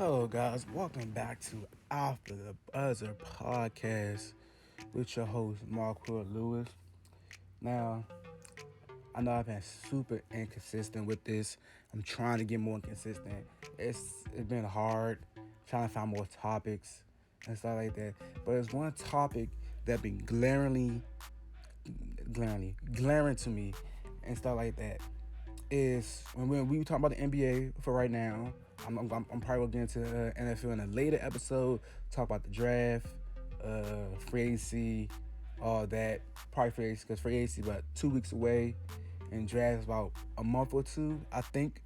Hello, guys. Welcome back to After the Buzzer podcast with your host, Marquil Lewis. Now, I know I've been super inconsistent with this. I'm trying to get more consistent. It's been hard trying to find more topics and stuff like that. But there's one topic that been glaring to me and stuff like that is when we were talking about the NBA for right now. I'm probably gonna get into NFL in a later episode. Talk about the draft, free agency, all that. Probably free agency because free agency about 2 weeks away, and draft is about a month or two, I think,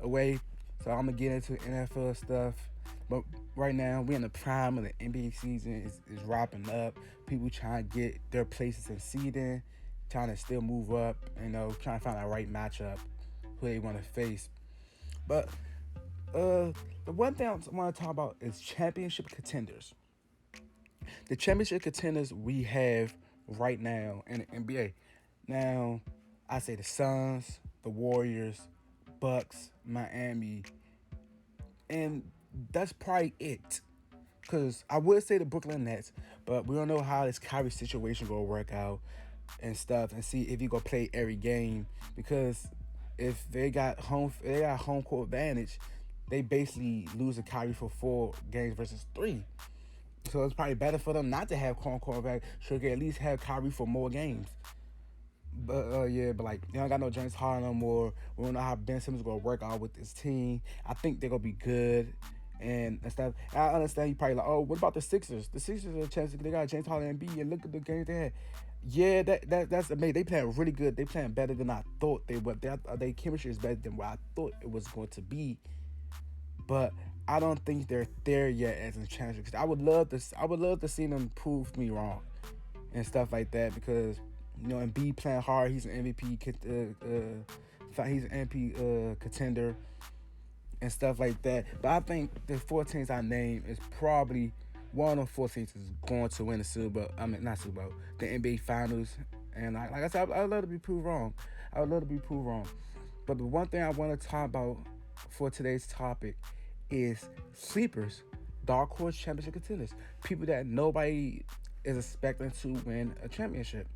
away. So I'm gonna get into NFL stuff. But right now we in the prime of the NBA season is wrapping up. People trying to get their places in seeding, trying to still move up. Trying to find the right matchup who they want to face. But the one thing I want to talk about is championship contenders. The championship contenders we have right now in the NBA. Now, I say the Suns, the Warriors, Bucks, Miami, and that's probably it. Because I would say the Brooklyn Nets, but we don't know how this Kyrie situation going to work out and stuff, and see if he going to play every game. Because if they got home court advantage, they basically lose to Kyrie for 4 games versus 3. So it's probably better for them not to have home court advantage, so they can at least have Kyrie for more games. But they don't got no James Harden no more. We don't know how Ben Simmons is gonna work out with this team. I think they're gonna be good and stuff. I understand you probably like, oh, what about the Sixers? The Sixers are a chance. They got James Harden and B, and look at the games they had. Yeah, that's amazing. They playing really good. They playing better than I thought they would. Their chemistry is better than what I thought it was going to be. But I don't think they're there yet as a championship. I would love to see them prove me wrong and stuff like that, because Embiid playing hard. He's an MVP. He's an MVP contender and stuff like that. But I think the 4 teams I named is probably one of 4 teams is going to win the Super Bowl. I mean, not Super Bowl, the NBA Finals. And like I said, I would love to be proved wrong. But the one thing I want to talk about for today's topic is sleepers, dark horse championship contenders, people that nobody is expecting to win a championship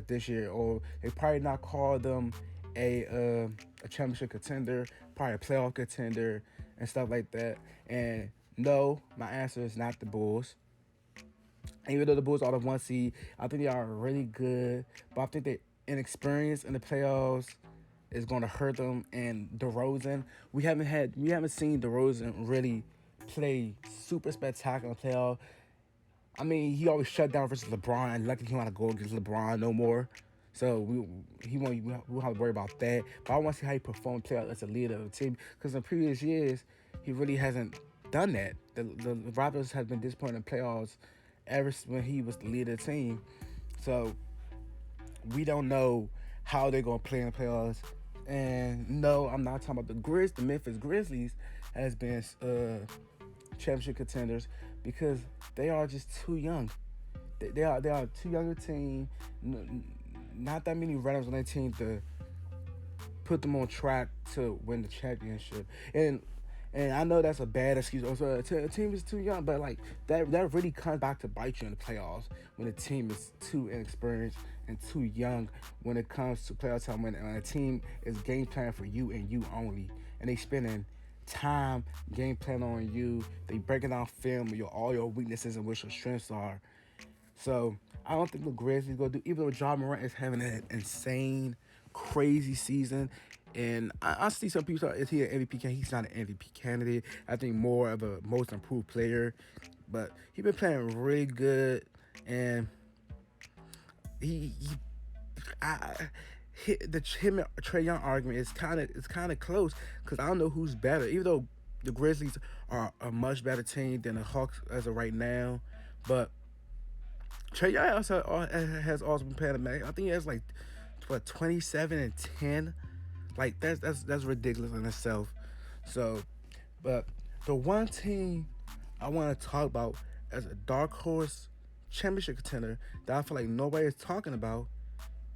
this year, or they probably not call them a championship contender, probably a playoff contender and stuff like that. And no, my answer is not the Bulls. Even though the Bulls are the 1 seed, I think they are really good, but I think they're inexperienced in the playoffs is going to hurt them. And DeRozan, we haven't seen DeRozan really play super spectacular in the playoff. I mean, he always shut down versus LeBron, and luckily he don't have to go against LeBron no more. So we won't have to worry about that. But I want to see how he performs playoff as a leader of the team, because in previous years he really hasn't done that. The Raptors have been disappointed in playoffs ever since when he was the leader of the team. So we don't know how they're gonna play in the playoffs. And no, I'm not talking about the Memphis Grizzlies has been championship contenders, because they are just too young. They are too young a team. Not that many runners on their team to put them on track to win the championship. And I know that's a bad excuse. Also, a team is too young, but like that really comes back to bite you in the playoffs when a team is too inexperienced and too young when it comes to playoff time. When a team is game planning for you and you only, and they spending time game plan on you. They breaking down film, all your weaknesses and what your strengths are. So I don't think the Grizzlies gonna do. Even though Ja Morant is having an insane, crazy season, and I see some people say, is he an MVP candidate? He's not an MVP candidate. I think more of a most improved player, but he been playing really good, and him and Trae Young argument is kind of close, because I don't know who's better. Even though the Grizzlies are a much better team than the Hawks as of right now, but Trae Young has also been playing a I think he has 27 and 10. Like that's ridiculous in itself. So, but the one team I want to talk about as a dark horse championship contender that I feel like nobody is talking about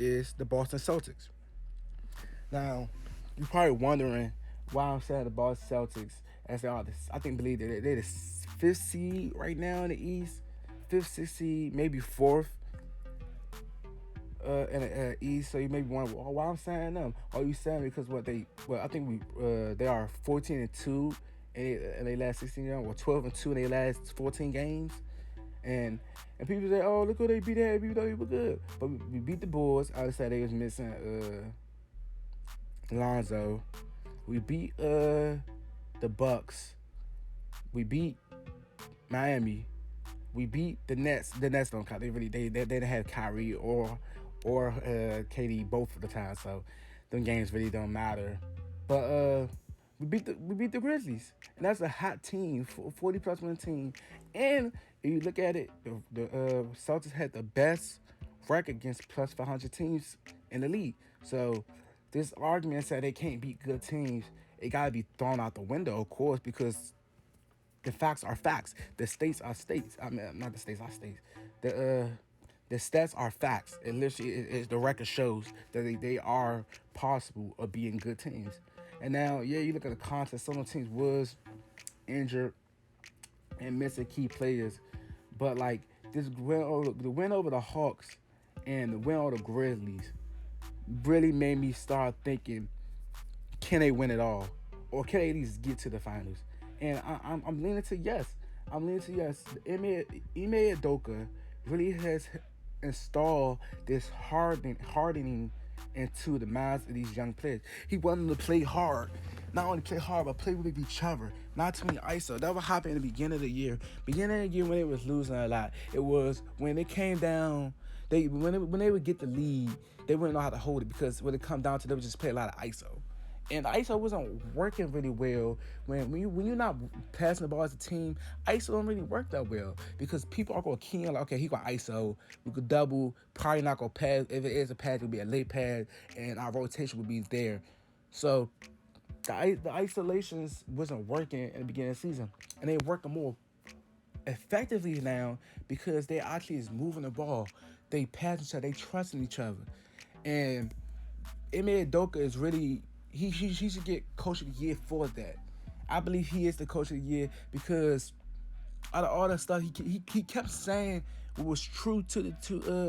is the Boston Celtics. Now, you're probably wondering why I'm sad about Celtics as they are. I think believe they're the fifth seed right now in the East, fifth, sixth seed, maybe fourth in the East. So you may be wondering why I'm saying them. Are you saying because what they? Well, I think they are 14-2 in they last 16 games, or 12-2 in they last 14 games. And people say, oh, look who they beat. People thought we were good, but we beat the Bulls. I would say they was missing Lonzo. We beat the Bucks. We beat Miami. We beat the Nets. The Nets don't count. They didn't have Kyrie or KD both of the time, so them games really don't matter. But we beat the Grizzlies, and that's a hot team, 40+ win team. And if you look at it, the Celtics had the best record against plus 500 teams in the league. So this argument said they can't beat good teams. It gotta be thrown out the window, of course, because the facts are facts. The states are states. I mean, not the states are states. The stats are facts. It literally the record shows that they are possible of being good teams. And now, yeah, you look at the contest. Some of the teams was injured and missing key players, but like the win over the Hawks and the win over the Grizzlies really made me start thinking, can they win it all, or can they at least get to the finals? And I'm leaning to yes. I'm leaning to yes. Ime Udoka really has installed this hardening into the minds of these young players. He wanted them to play hard. Not only play hard, but play with each other. Not too many ISO. That would happen in the beginning of the year. Beginning of the year when they was losing a lot. It was when it came down, when they would get the lead, they wouldn't know how to hold it, because when it come down to, they would just play a lot of ISO. And the ISO wasn't working really well. When you're not passing the ball as a team, ISO don't really work that well, because people are going to key in like, okay, he got ISO, we could double, probably not going to pass. If it is a pass, it will be a late pass, and our rotation will be there. So the isolations wasn't working in the beginning of the season, and they working more effectively now because they actually is moving the ball. They pass each other, they trusting each other. And Ime Udoka is really, he should get coach of the year for that. I believe he is the coach of the year because out of all that stuff, he kept saying what was true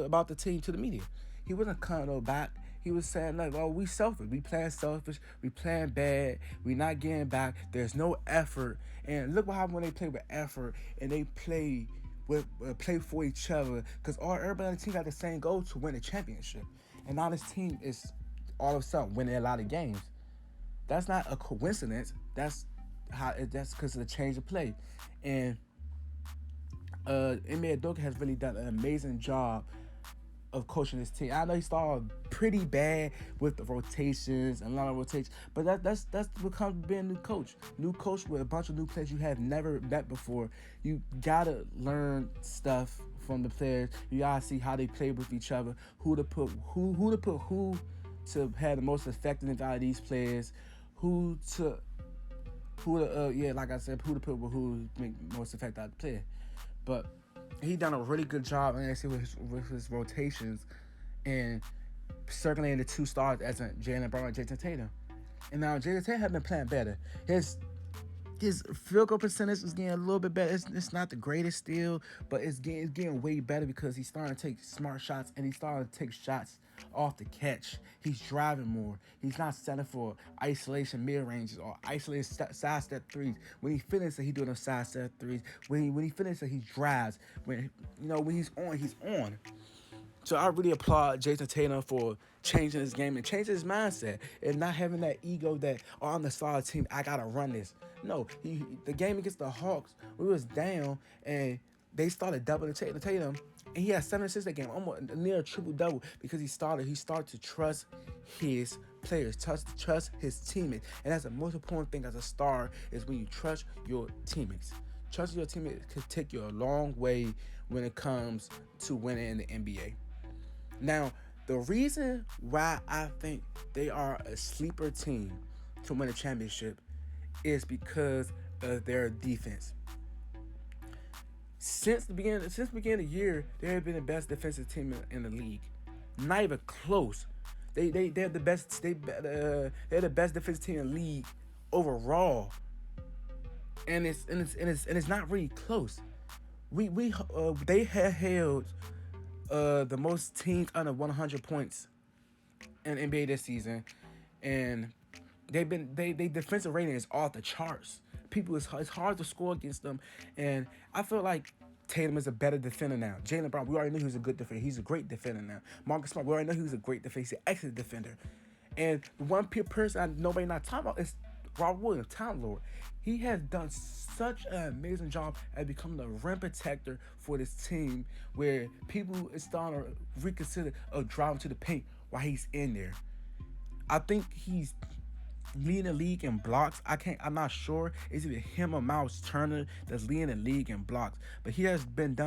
about the team to the media. He wasn't coming no back. He was saying like, "Oh, we selfish. We playing selfish. We playing bad. We not getting back. There's no effort." And look what happened when they play with effort and they play for each other. Because everybody on the team got the same goal to win a championship. And now this team is all of a sudden winning a lot of games. That's not a coincidence. That's because of the change of play. And Ime Udoka has really done an amazing job of coaching this team. I know he started pretty bad with the rotations and a lot of rotations, but that's what comes with being a new coach. New coach with a bunch of new players you have never met before. You gotta learn stuff from the players. You gotta see how they play with each other, who to put to have the most effectiveness out of these players, who to like I said, who to put with who to make the most effective out of the player. But he done a really good job, with his rotations and circulating the two stars as Jaylen Brown and Jason Tatum. And now Jason Tatum has been playing better. His field goal percentage is getting a little bit better. It's not the greatest still, but it's getting way better because he's starting to take smart shots and he's starting to take shots off the catch. He's driving more. He's not settling for isolation mid ranges or isolated side step threes. When he finishes, he doing those side step threes. When he finishes, he drives. When he's on, he's on. So I really applaud Jason Tatum for changing his game and changing his mindset and not having that ego that, oh, I'm the star of the team, I gotta run this. No, the game against the Hawks, we was down and they started doubling Tatum, and he had 7 assists that game, almost near a triple double, because he started to trust his players, trust his teammates, and that's the most important thing as a star is when you trust your teammates. Trusting your teammates could take you a long way when it comes to winning in the NBA. Now, the reason why I think they are a sleeper team to win a championship is because of their defense. Since the beginning of the year, they have been the best defensive team in the league. Not even close. They're the best. They're the best defensive team in the league overall, and it's not really close. We they have held the most teams under 100 points in NBA this season, and they defensive rating is off the charts. It's hard to score against them, and I feel like Tatum is a better defender now. Jaylen Brown, we already knew he was a good defender. He's a great defender now. Marcus Smart, we already know he was a great defender. He's an excellent defender. And the one person nobody not talking about is Robert Williams, Time Lord. He has done such an amazing job at becoming the rim protector for this team, where people is starting to reconsider driving to the paint while he's in there. I think he's leading the league in blocks. I'm not sure it's either him or Miles Turner that's leading the league in blocks, but he has been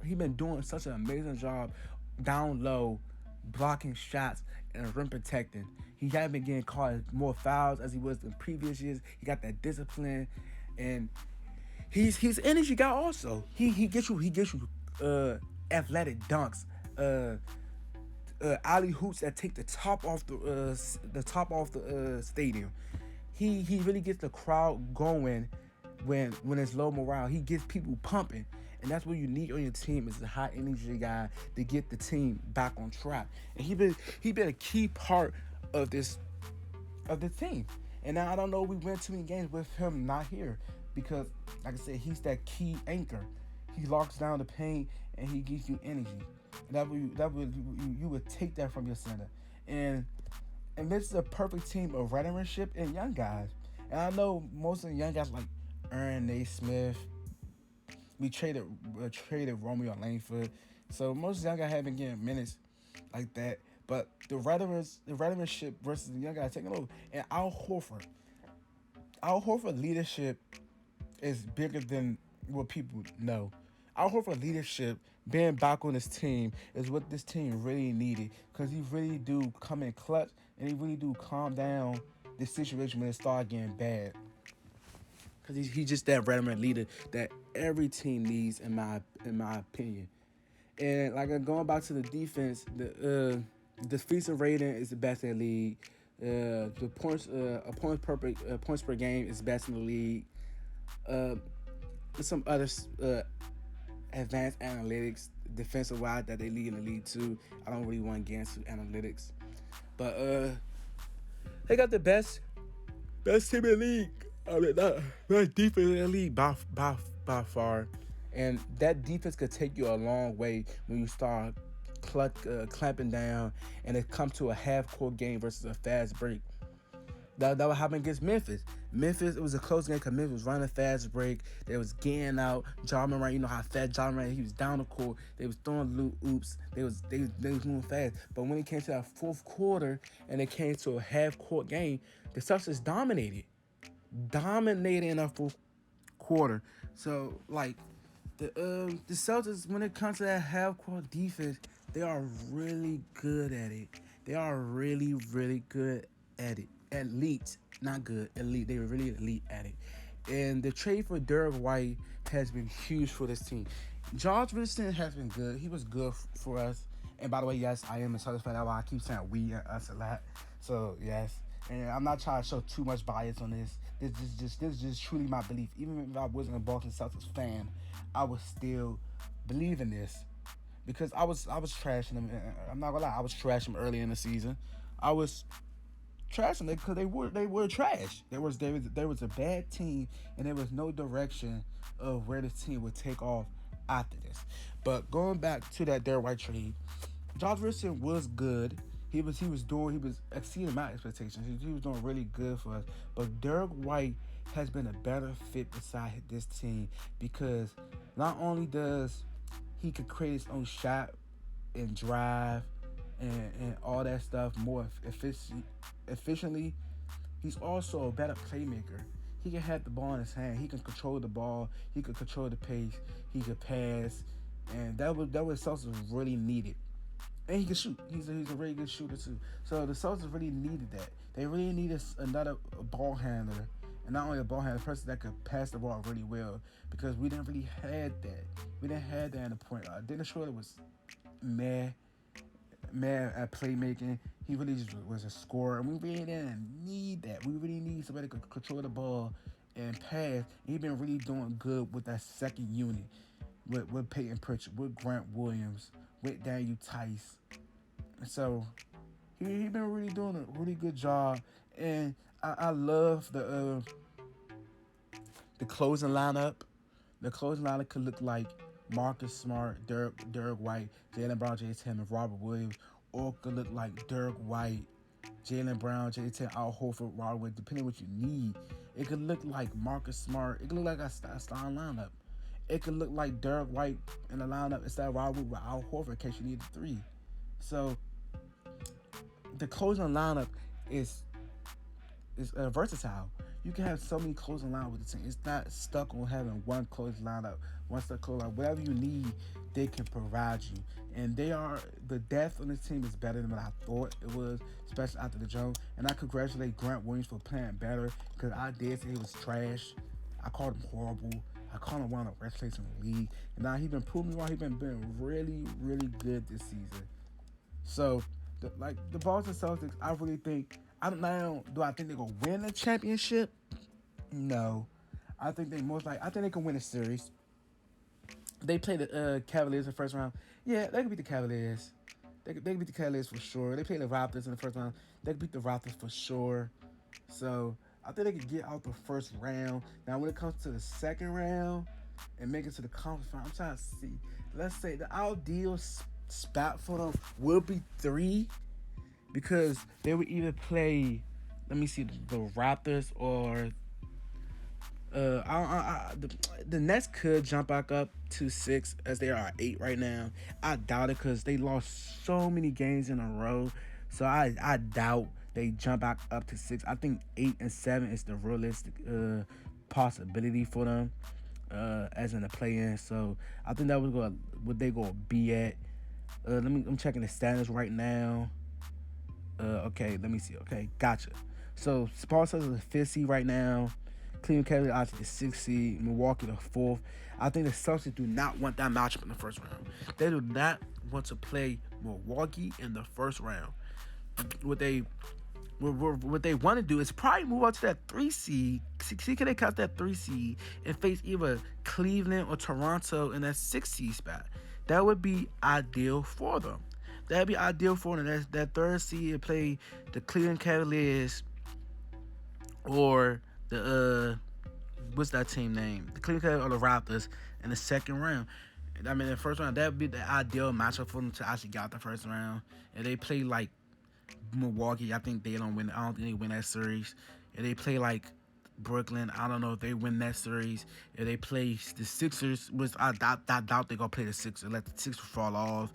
he's been doing such an amazing job down low, blocking shots and rim protecting. He hasn't been getting caught more fouls as he was in previous years. He got that discipline, and he's energy guy also. He gets you athletic dunks, alley hoops that take the top off the stadium. He really gets the crowd going when it's low morale. He gets people pumping, and that's what you need on your team is a high energy guy to get the team back on track. And he been a key part of the team. And now I don't know, we went too many games with him not here because, like I said, he's that key anchor. He locks down the paint and he gives you energy. And you would take that from your center. And this is a perfect team of veteranship and young guys. And I know most of the young guys like Aaron Naismith. We traded Romeo Langford. So most of the young guys haven't getting minutes like that. But the veteranship versus the young guys taking over. And Al Horford leadership is bigger than what people know. Al Horford leadership, being back on this team, is what this team really needed. Because he really do come in clutch, and he really do calm down the situation when it start getting bad. Because he's just that veteran leader that every team needs, in my opinion. And like going back to the defense, the defensive rating is the best in the league. The points per game is best in the league. There's some other advanced analytics defensive wide that they lead in the league too. I don't really want to get into analytics, but they got the best team in the league. I mean, not defense in the league by far, and that defense could take you a long way when you start clamping down and it comes to a half-court game versus a fast break. That would happen against Memphis. It was a close game because Memphis was running a fast break. They was getting out. Ja Morant, you know how fast Ja Morant, he was down the court. They was throwing oops. They was moving fast. But when it came to that fourth quarter and it came to a half-court game, the Celtics dominated in that fourth quarter. So, like, the Celtics, when it comes to that half-court defense, they are really good at it. They are really, really good at it. Elite, not good, elite. They were really elite at it. And the trade for Derek White has been huge for this team. George Richardson has been good. He was good for us. And by the way, yes, I am a Celtics fan. That's why I keep saying we and us a lot. So, yes. And I'm not trying to show too much bias on this. This is just truly my belief. Even if I wasn't a Boston Celtics fan, I would still believe in this. Because I was trashing them. I'm not gonna lie, I was trashing them early in the season. I was trashing them because they were trash. There was a bad team, and there was no direction of where this team would take off after this. But going back to that Derek White trade, Josh Richardson was good. He was exceeding my expectations. He was doing really good for us. But Derek White has been a better fit beside this team because not only does he could create his own shot and drive and all that stuff more efficiently, he's also a better playmaker. He can have the ball in his hand. He can control the ball. He can control the pace. He can pass, and that was Celtics really needed. And he can shoot. He's a really good shooter too. So the Celtics really needed that. They really needed another ball handler, and not only a ball handler, a person that could pass the ball really well, because we didn't really have that. We didn't have that in the point. Dennis Schroeder was meh. mad at playmaking. He really just was a scorer, and we really didn't need that. We really need somebody to control the ball and pass. He's been really doing good with that second unit, with Peyton Pritchard, with Grant Williams, with Daniel Tice. So he been really doing a really good job, and I love the closing lineup. The closing lineup could look like Marcus Smart, Derek White, Jaylen Brown, J. Tim, and Robert Williams, or could look like Derek White, Jaylen Brown, J. Tim, Al Horford, Robert Williams, depending on what you need. It could look like Marcus Smart. It could look like a starting lineup. It could look like Derek White in the lineup instead of Robert with Al Horford in case you need a three. So the closing lineup is versatile. You can have so many closing lineup with the team. It's not stuck on having one closing lineup, one stuck closing lineup. Whatever you need, they can provide you. And the depth on this team is better than what I thought it was, especially after the Jones. And I congratulate Grant Williams for playing better, because I did say he was trash. I called him horrible. I called him one of the worst players in the league. And now he's been proving me wrong. He's been really, really good this season. So, the Boston Celtics, I really think. Do I think they're gonna win the championship? No, I think I think they can win a series. They play the Cavaliers in the first round. Yeah, they can beat the Cavaliers. They can beat the Cavaliers for sure. They play the Raptors in the first round. They can beat the Raptors for sure. So I think they can get out the first round. Now, when it comes to the second round and make it to the conference final, I'm trying to see. Let's say the ideal spot for them will be 3, because they would either play, let me see, the Raptors or the Nets could jump back up to 6 as they are at 8 right now. I doubt it, because they lost so many games in a row. So I doubt they jump back up to 6. I think 8 and 7 is the realistic possibility for them as in the play-in. So I think that was what they gonna be at. I'm checking the standings right now. Okay, let me see. Okay, gotcha. So Spartans is the 5th seed right now. Cleveland Cavaliers are the 6th seed. Milwaukee the 4th. I think the Celtics do not want that matchup in the first round. They do not want to play Milwaukee in the first round. What they want to do is probably move up to that 3 seed. See, can they catch that 3 seed and face either Cleveland or Toronto in that 6 seed spot? That would be ideal for them. That'd be ideal for them. That 3rd seed to play the Cleveland Cavaliers or the what's that team name? The Cleveland Cavaliers or the Raptors in the second round. I mean, in the first round, that would be the ideal matchup for them to actually get out the first round. And they play like Milwaukee, I think they don't win. I don't think they win that series. If they play like Brooklyn, I don't know if they win that series. If they play the Sixers, which I doubt they're gonna play the Sixers. Let the Sixers fall off,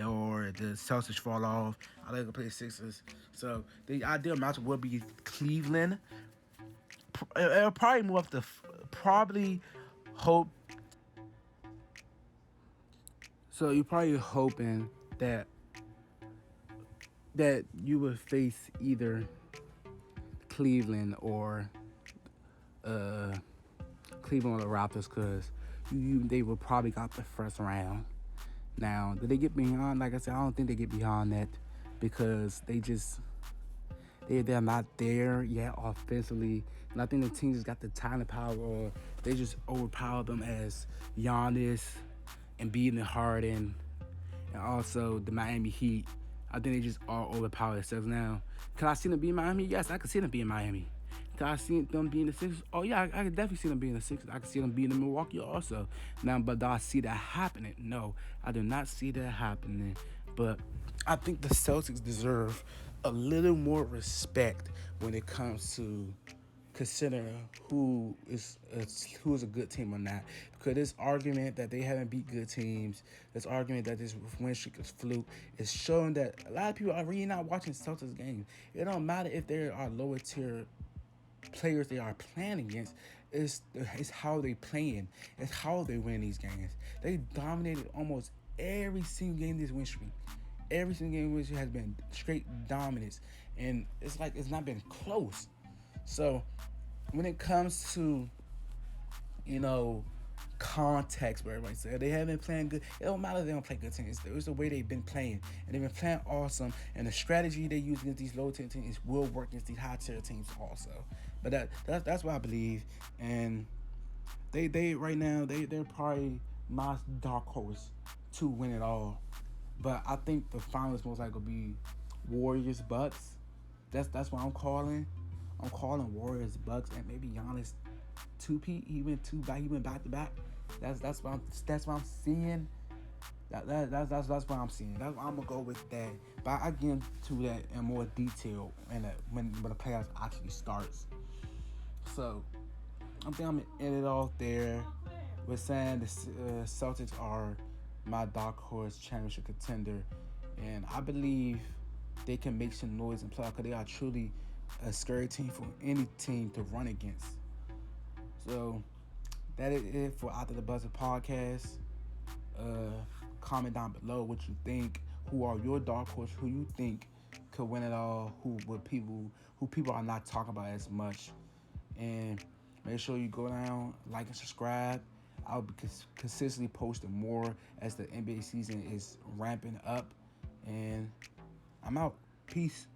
or the Celtics fall off. I think they're gonna play the Sixers. So the ideal matchup would be Cleveland. It'll probably move up to probably hope. So you're probably hoping that you would face either Cleveland or Cleveland or the Raptors, because they will probably got the first round. Now, did they get beyond? Like I said, I don't think they get beyond that, because they're not there yet offensively, and I think the team just got the talent power, or they just overpower them as Giannis and beating Harden, and also the Miami Heat. I think they just all overpower themselves now. Can I see them being Miami? Yes, I can see them being Miami. Can I see them being the Sixers? Oh, yeah, I can definitely see them being the Sixers. I can see them being the Milwaukee also. Now, but do I see that happening? No, I do not see that happening. But I think the Celtics deserve a little more respect when it comes to considering who is a good team or not. Because this argument that they haven't beat good teams, this argument that this win streak is fluke, is showing that a lot of people are really not watching Celtics games. It don't matter if there are lower tier players they are playing against. It's how they playing. It's how they win these games. They dominated almost every single game this win streak. Every single game which has been straight dominance, and it's like it's not been close. So when it comes to context where everybody said they haven't been playing good. It don't matter if they don't play good teams. It's the way they've been playing. And they've been playing awesome. And the strategy they use against these low tier teams will work against these high tier teams also. But that's what I believe. And they right now they're probably my dark horse to win it all. But I think the finals most likely will be Warriors Bucks. That's what I'm calling. I'm calling Warriors Bucks and maybe Giannis two-peat. He went back to back. That's what I'm seeing. That's what I'm seeing. I'm gonna go with that. But I get into that in more detail when the playoffs actually starts. So I think I'm gonna end it off there with saying the Celtics are my dark horse championship contender, and I believe they can make some noise and play because they are truly a scary team for any team to run against. So that is it for After the Buzzer podcast. Comment down below what you think. Who are your dark horse? Who you think could win it all? Who people are not talking about as much? And make sure you go down, like and subscribe. I'll be consistently posting more as the NBA season is ramping up. And I'm out. Peace.